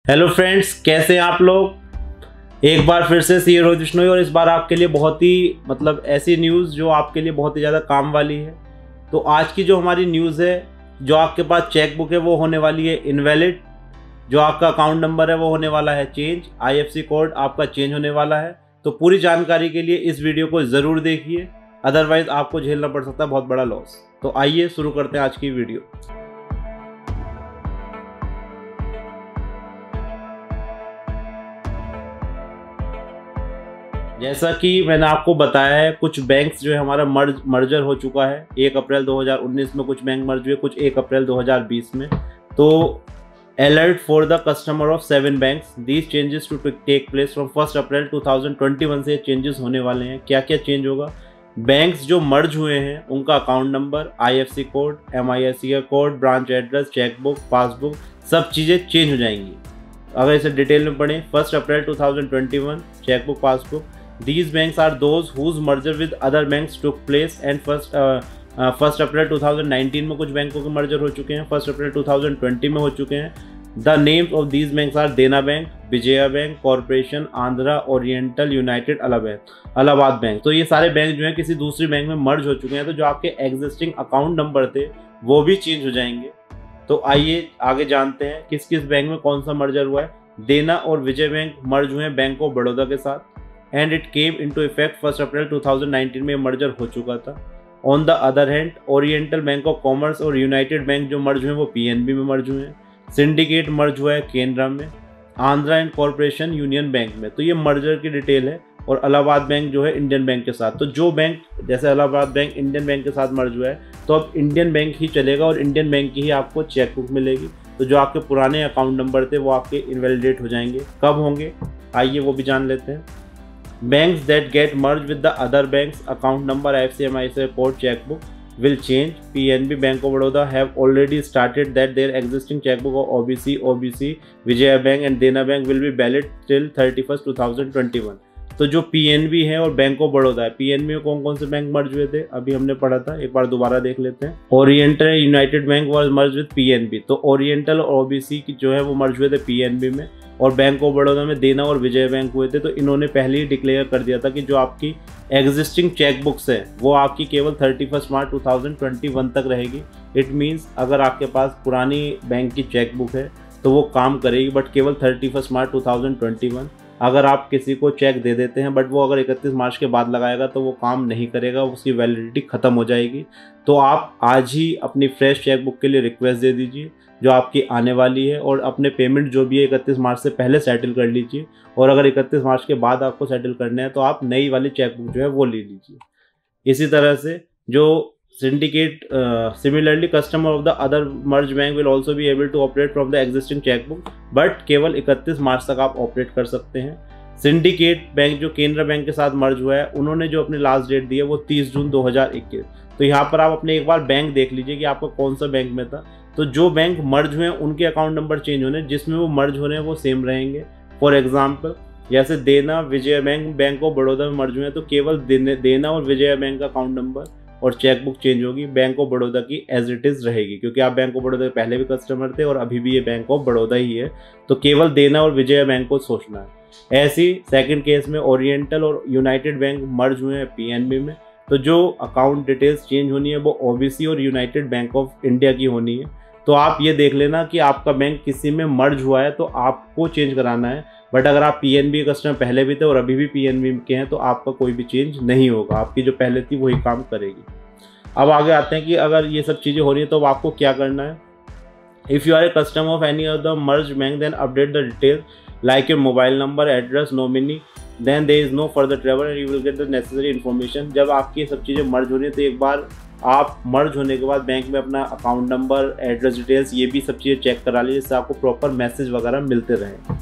Hello friends, कैसे हैं आप लोग। एक बार फिर से सी रोहित बिश्नोई और इस बार आपके लिए बहुत ही ऐसी न्यूज़ जो आपके लिए बहुत ही ज़्यादा काम वाली है। तो आज की जो हमारी न्यूज़ है, जो आपके पास चेकबुक है वो होने वाली है इनवैलिड, जो आपका अकाउंट नंबर है वो होने वाला है चेंज, IFSC कोड आपका चेंज होने वाला है। तो पूरी जानकारी के लिए इस वीडियो को ज़रूर देखिए, अदरवाइज़ आपको झेलना पड़ सकता है बहुत बड़ा लॉस। तो आइए शुरू करते हैं आज की वीडियो। जैसा कि मैंने आपको बताया है, कुछ बैंक्स जो है हमारा मर्जर हो चुका है। 1 अप्रैल 2019 में कुछ बैंक मर्ज हुए, कुछ 1 अप्रैल 2020 में। तो alert for the customer of 7 banks, these changes to take place from 1 April 2021 से चेंजेस होने वाले हैं। क्या क्या चेंज होगा? बैंक्स जो मर्ज हुए हैं उनका account number, IFSC code, MISC का code, branch address, chequebook, passbook, सब चीज़ें चेंज हो जाएंगी। अगर इसे डिटेल में पढ़ें, 1 April 2021 chequebook, passbook, these banks are those whose merger with other banks took place and first अप्रैल 2019 में कुछ बैंकों के मर्जर हो चुके हैं, 1 अप्रैल 2020 में हो चुके हैं। The names of these banks are Dena Bank, Vijaya Bank, Corporation, Andhra, Oriental, United, Allahabad Bank. तो ये सारे बैंक जो हैं किसी दूसरी बैंक में मर्ज हो चुके हैं। तो जो आपके एग्जिस्टिंग अकाउंट नंबर थे वो भी चेंज हो जाएंगे। तो आइए आगे जानते हैं किस किस बैंक में कौन सा मर्जर हुआ है। देना और विजय बैंक मर्ज हुए हैं बैंक ऑफ बड़ौदा के साथ, and it came into effect 1 अप्रैल 2019 में मर्जर हो चुका था। On the other hand, oriental bank of commerce और यूनाइटेड बैंक जो मर्ज हुए वो PNB में मर्ज हुए हैं। सिंडिकेट मर्ज हुआ है केनरा में, Andhra and corporation union bank में। तो ये मर्जर की डिटेल है। और इलाहाबाद बैंक जो है इंडियन बैंक के साथ। तो जो बैंक जैसे इलाहाबाद बैंक इंडियन बैंक के साथ मर्ज हुआ है तो अब इंडियन बैंक ही चलेगा और इंडियन बैंक की ही आपको चेकबुक मिलेगी। तो जो आपके पुराने अकाउंट नंबर थे वो आपके इनवैलिडेट हो जाएंगे। कब होंगे आइए वो भी जान लेते हैं। Banks that get merged with the other banks account number, IFSC, MISC code, checkbook will change. PNB, Bank of Baroda have already started that their existing checkbook of OBC, Vijaya Bank and Dena Bank will be valid till 31st 2021. तो जो PNB है और bank of Baroda है, PNB में कौन कौन से bank मर्ज हुए थे अभी हमने पढ़ा था, एक बार दोबारा देख लेते हैं। Oriental United bank was merge with PNB। तो ओरिएंटल और OBC की जो है वो मर्ज हुए थे PNB में, और बैंक ऑफ बड़ौदा में देना और विजय बैंक हुए थे। तो इन्होंने पहले ही डिक्लेयर कर दिया था कि जो आपकी एग्जिस्टिंग चेकबुक्स है वो आपकी केवल 31 मार्च 2021 तक रहेगी। इट मीन्स अगर आपके पास पुरानी बैंक की चेकबुक है तो वो काम करेगी, बट केवल 31 मार्च 2021। अगर आप किसी को चेक दे देते हैं बट वो अगर 31 मार्च के बाद लगाएगा तो वो काम नहीं करेगा, उसकी वैलिडिटी ख़त्म हो जाएगी। तो आप आज ही अपनी फ्रेश चेकबुक के लिए रिक्वेस्ट दे दीजिए जो आपकी आने वाली है, और अपने पेमेंट जो भी है 31 मार्च से पहले सेटल कर लीजिए। और अगर 31 मार्च के बाद आपको सेटल करना है तो आप नई वाली चेकबुक जो है वो ले लीजिए। इसी तरह से जो syndicate, similarly customer of the other merge bank will also be able to operate from the existing chequebook, but केवल 31 मार्च तक आप ऑपरेट कर सकते हैं। सिंडिकेट बैंक जो केनरा बैंक के साथ मर्ज हुआ है, उन्होंने जो अपनी लास्ट डेट दी है वो 30 जून 2021। तो यहाँ पर आप अपने एक बार बैंक देख लीजिए कि आपका कौन सा बैंक में था। तो जो बैंक मर्ज हुए हैं उनके अकाउंट नंबर चेंज होने, जिसमें वो मर्ज हो रहे हैं वो सेम रहेंगे। फॉर एग्जाम्पल जैसे देना Vijaya bank bank of Baroda में मर्ज हुए हैं तो केवल देना और विजया बैंक का अकाउंट नंबर और चेकबुक चेंज होगी, बैंक ऑफ बड़ौदा की एज इट इज़ रहेगी, क्योंकि आप बैंक ऑफ बड़ौदा के पहले भी कस्टमर थे और अभी भी ये बैंक ऑफ बड़ौदा ही है। तो केवल देना और विजया बैंक को सोचना है। ऐसी सेकंड केस में ओरिएंटल और यूनाइटेड बैंक मर्ज हुए हैं PNB में। तो जो अकाउंट डिटेल्स चेंज होनी है वो OBC और यूनाइटेड बैंक ऑफ इंडिया की होनी है। तो आप ये देख लेना कि आपका बैंक किसी में मर्ज हुआ है तो आपको चेंज कराना है, बट अगर आप PNB कस्टमर पहले भी थे और अभी भी PNB के हैं तो आपका कोई भी चेंज नहीं होगा, आपकी जो पहले थी वही काम करेगी। अब आगे आते हैं कि अगर ये सब चीज़ें हो रही है तो आपको क्या करना है। If you are a customer of any of the merge bank then update the detail like your mobile number, address, nominee, then there is no further travel and you will get the necessary information. जब आपकी ये सब चीज़ें मर्ज हो रही है तो एक बार आप मर्ज होने के बाद बैंक में अपना अकाउंट नंबर, एड्रेस डिटेल्स, ये भी सब चीज़ें चेक करा लीजिए जिससे आपको प्रॉपर मैसेज वगैरह मिलते रहें।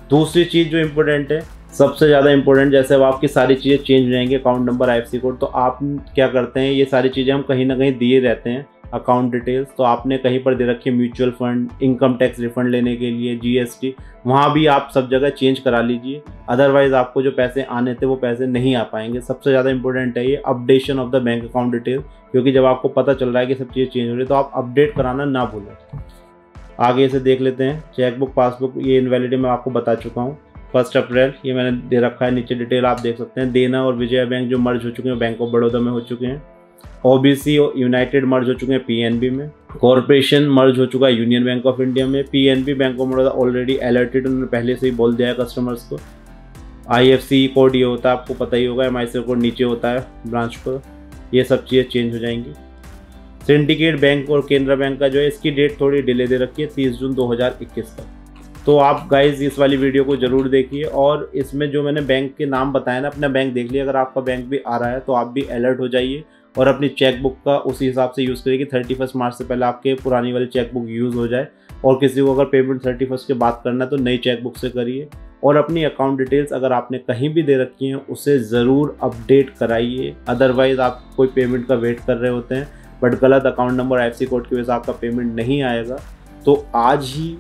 दूसरी चीज़ जो इम्पोर्टेंट है, सबसे ज़्यादा इम्पोर्टेंट, जैसे अब आपकी सारी चीज़ें चेंज हो जाएंगी, अकाउंट नंबर, IFSC कोड, तो आप क्या करते हैं, ये सारी चीज़ें हम कहीं ना कहीं दिए रहते हैं अकाउंट डिटेल्स। तो आपने कहीं पर दे रखी है mutual fund, income tax refund लेने के लिए, GST, वहाँ भी आप सब जगह चेंज करा लीजिए। अदरवाइज आपको जो पैसे आने थे वो पैसे नहीं आ पाएंगे। सबसे ज़्यादा इंपॉर्टेंट है ये updation of the bank account detail, क्योंकि जब आपको पता चल रहा है कि सब चीज़ें चेंज हो रही है तो आप अपडेट कराना ना भूलें। आगे से देख लेते हैं। चेकबुक पासबुक ये इनवैलिड मैं आपको बता चुका हूँ। 1 अप्रैल ये मैंने दे रखा है, नीचे डिटेल आप देख सकते हैं। देना और विजया बैंक जो मर्ज हो चुके हैं बैंक ऑफ बड़ौदा में हो चुके हैं। ओबीसी और यूनाइटेड मर्ज हो चुके हैं पीएनबी में। कॉर्पोरेशन मर्ज हो चुका है यूनियन बैंक ऑफ इंडिया में। PNB bank of Baroda already alerted, उन्होंने पहले से ही बोल दिया है कस्टमर्स को। IFC कोड ये होता है, आपको पता ही होगा। MIC कोड नीचे होता है ब्रांच पर। ये सब चीज़ें चेंज हो जाएंगी। सिंडिकेट बैंक और केनरा बैंक का जो है इसकी डेट थोड़ी डिले दे रखी है 30 जून 2021 तक। तो आप गाइज इस वाली वीडियो को जरूर देखिए, और इसमें जो मैंने बैंक के नाम बताया ना, अपना बैंक देख लिया। अगर आपका बैंक भी आ रहा है तो आप भी अलर्ट हो जाइए और अपनी चेकबुक का उसी हिसाब से यूज़ करिए कि 31 मार्च से पहले आपके पुरानी वाली चेकबुक यूज़ हो जाए। और किसी को अगर पेमेंट 31 के बाद करना है तो नई चेकबुक से करिए। और अपनी अकाउंट डिटेल्स अगर आपने कहीं भी दे रखी हैं उसे ज़रूर अपडेट कराइए। अदरवाइज़ आप कोई पेमेंट का वेट कर रहे होते हैं बट गलत अकाउंट नंबर IFC कोड की वजह से आपका पेमेंट नहीं आएगा। तो आज ही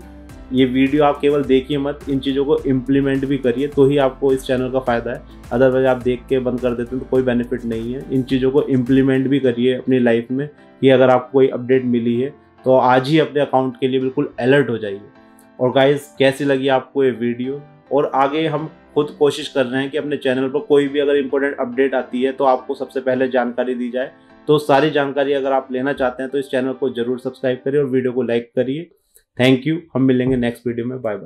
ये वीडियो आप केवल देखिए मत, इन चीज़ों को इम्प्लीमेंट भी करिए, तो ही आपको इस चैनल का फ़ायदा है। अदरवाइज आप देख के बंद कर देते हैं तो कोई बेनिफिट नहीं है। इन चीज़ों को इम्प्लीमेंट भी करिए अपनी लाइफ में कि अगर आपको कोई अपडेट मिली है तो आज ही अपने अकाउंट के लिए बिल्कुल अलर्ट हो जाइए। और गाइस कैसी लगी आपको ये वीडियो, और आगे हम खुद कोशिश कर रहे हैं कि अपने चैनल पर कोई भी अगर इम्पोर्टेंट अपडेट आती है तो आपको सबसे पहले जानकारी दी जाए। तो सारी जानकारी अगर आप लेना चाहते हैं तो इस चैनल को जरूर सब्सक्राइब करिए और वीडियो को लाइक करिए। Thank you. हम मिलेंगे नेक्स्ट वीडियो में। Bye bye.